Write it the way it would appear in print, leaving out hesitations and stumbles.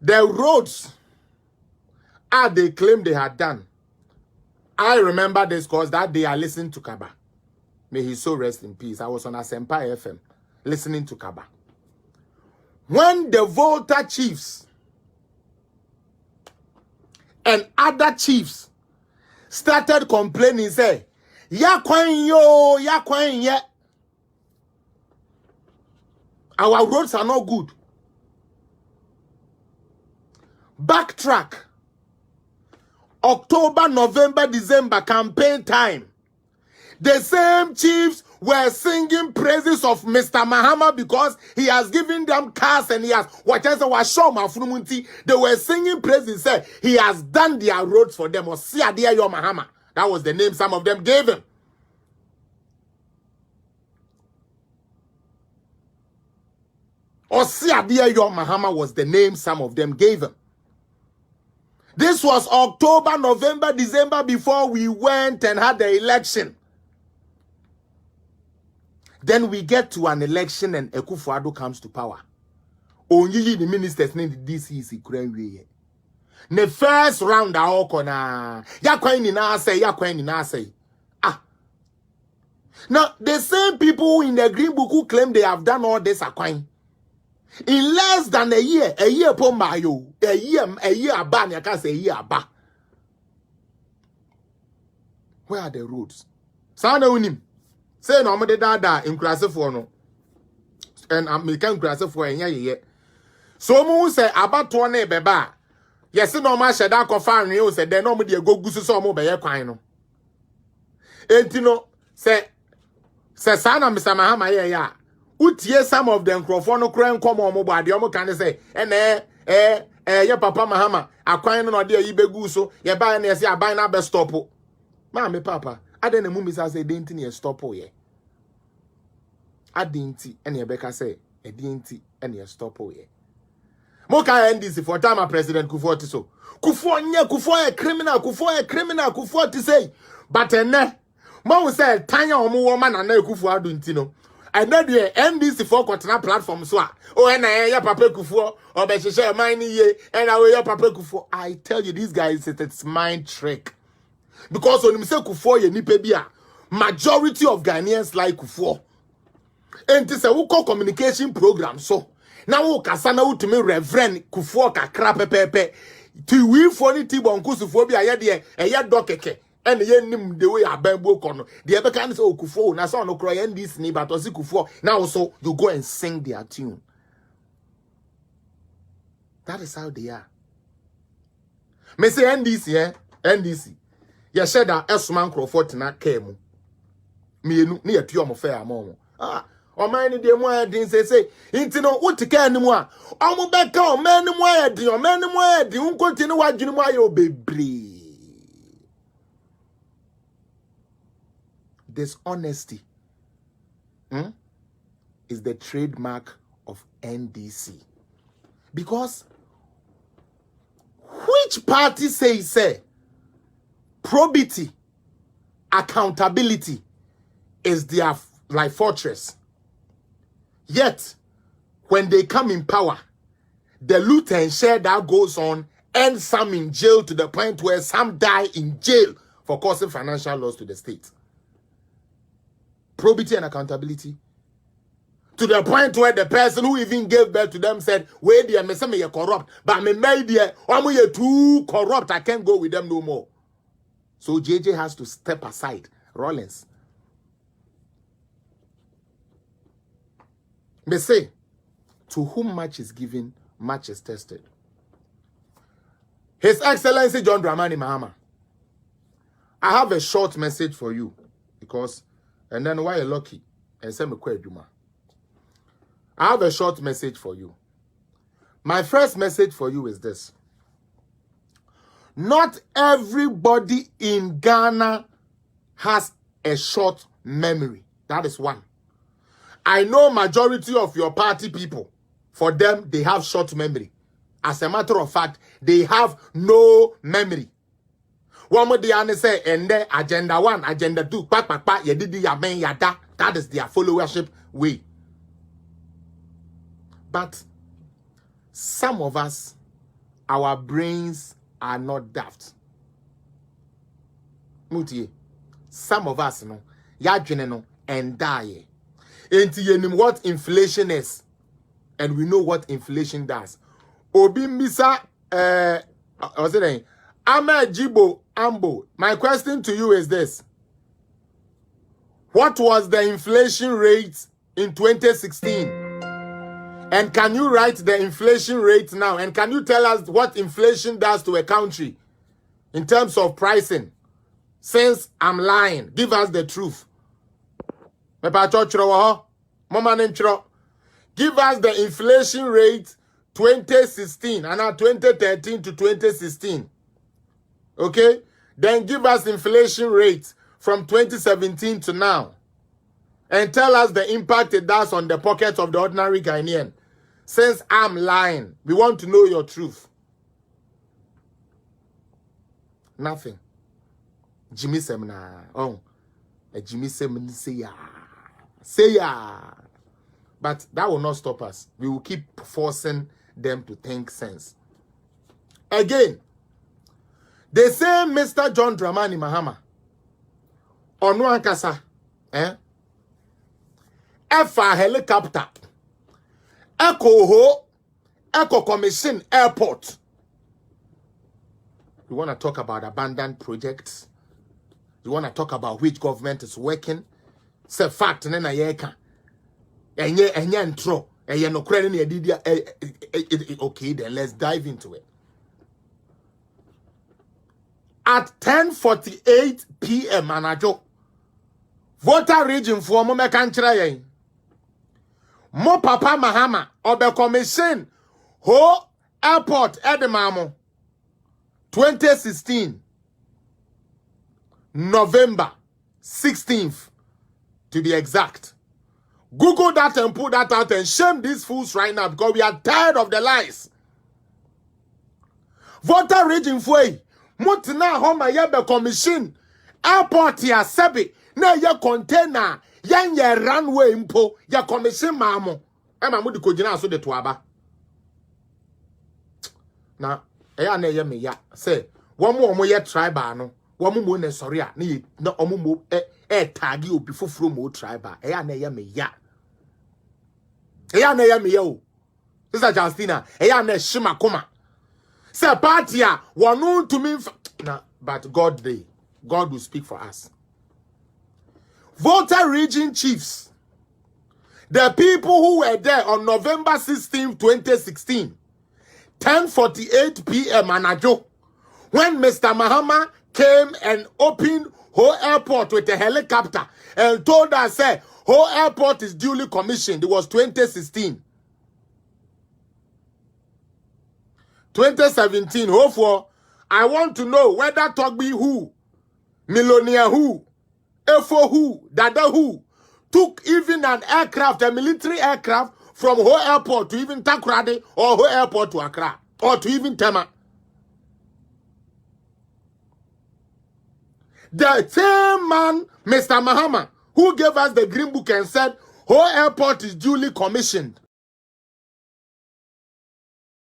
The roads they claimed they had done. I remember this because that day I listened to Kaba. May his soul rest in peace. I was on Asempa FM listening to Kaba. When the Volta chiefs and other chiefs started complaining, say, ya kwen ye. Our roads are not good. Backtrack. October, November, December campaign time. The same chiefs were singing praises of Mr. Mahama because he has given them cars and he has whatever was shown. They were singing praises, say he has done their roads for them. Or Siadia Yo Mahama. That was the name some of them gave him. Or Siadia Yo Mahama was the name some of them gave him. This was October, November, December before we went and had the election. Then we get to an election and Akufo-Addo comes to power. Only the ministers named this is the first round all kona. Ah. Now the same people in the Green Book who claim they have done all this acquain. In less than a year pomayo, a year aban, I can't say a year aba. Where are the roads? Sound unim. Say no me dada in class for no. And American class for a year. So mu say about 20 beba. Yes, no ma sheda ko fan you say then no me dey go gusu so mo be ye kwan no. Entino say sana Mr. Mahama ye ya. Utie some of them crofon kran come on mobile de omo kan say ye papa Mahama akwan no de yi begu so ye ba na say aban na be stop. Ma me papa ade na mummy say denti na stop ye. Adinti ene beka say e dinti ene stop ye. Mo ka NDC for time President Kufuor ti so. Kufuor a criminal, Kufuor ti say. But ene mo say tanya omo woman na Kufuor nti no. I know the NDC for kwatena platform so ya papa Kufuor or be share mine ye and ya papa Kufuor. I tell you these guys it's mind trick. Because when you say Kufuor ye nipa bia, majority of Ghanaians like Kufuor. And this a communication program so now we kasana utimi Reverend Kufuor kakra pepepe to we for the tibon kusufobia ya de ya dokeke. And ye nim the way a Bible kono. The other can say Kufuor na so no cry and this ni but osi Kufuor. Now so you go and sing their tune. That is how they are. Me say NDC NDC. Ya sheda esman Crawford na kemu. Mienu ni etu omo fair amomo. Ah, o man ni de mo adin say inti no utika animu a. Omo beka o man ni mo adin, o man ni mo adin, un continue wadwini mo ayo bebre. Dishonesty is the trademark of NDC. Because which party say probity, accountability is their like fortress. Yet, when they come in power, the loot and share that goes on ends some in jail to the point where some die in jail for causing financial loss to the state. Probity and accountability. To the point where the person who even gave birth to them said, wait there, me say me corrupt, but me made there, I'm too corrupt, I can't go with them no more. So JJ has to step aside. Rollins. Me say, to whom much is given, much is tested. His Excellency John Dramani Mahama, I have a short message for you because, and then why you're lucky, and say me kwe juma. I have a short message for you. My first message for you is this. Not everybody in Ghana has a short memory. That is one. I know majority of your party people, for them, they have short memory. As a matter of fact, they have no memory. One more day, say, and then agenda 1, agenda 2, yedidi yamen yada. That is their followership way. But some of us, our brains are not daft. Mutie, some of us no, ya no and die. Enti yenim what inflation is, and we know what inflation does. Obi Misa, what's it name? Ahmed Jibo Ambo. My question to you is this: what was the inflation rate in 2016? And can you write the inflation rate now? And can you tell us what inflation does to a country in terms of pricing? Since I'm lying, give us the truth. Give us the inflation rate 2016 and now 2013 to 2016. Okay? Then give us inflation rate from 2017 to now. And tell us the impact it does on the pockets of the ordinary Ghanaian. Since I'm lying, we want to know your truth. Nothing. Jimmy Semna. Oh. Jimmy Semna say ya. Say ya. But that will not stop us. We will keep forcing them to think sense. Again, they say Mr. John Dramani Mahama. Onu ankasa. Efa helicopter. Echo Commission Airport. You want to talk about abandoned projects? You want to talk about which government is working? Say fact nena yeka. Enye ntro. Enye no kure ni edidia. Okay, then let's dive into it. At 10:48 p.m. anajo, voter region for mo mekanchira yen. Mo Papa Mahama obe commission ho airport edemamo 2016 November 16th to be exact. Google that and put that out and shame these fools right now because we are tired of the lies. Voter region for Mutina homa yebe commission airport ya sebi na ye container yan ye runway mpo ya commission mamo ema mudi kojina aso de toaba na eya na ye me ya say womo ye tribal no womo mo ne sorry a na omo mo tagi obi foforo mo tribal eya na ye me ya o Sister Justina eya na shima koma say party a wonu to me na but God will speak for us. Voter region chiefs, the people who were there on November 16, 2016, 10:48 p.m. anajo, when Mr. Mahama came and opened whole airport with a helicopter and told us, say, whole airport is duly commissioned. It was 2016. 2017, for I want to know whether Togbi who, Millionaire who, Efo who, Dada who, took even an aircraft, a military aircraft, from Ho Airport to even Takoradi or Ho Airport to Accra or to even Tema. The same man, Mr. Mahama, who gave us the green book and said, Ho Airport is duly commissioned.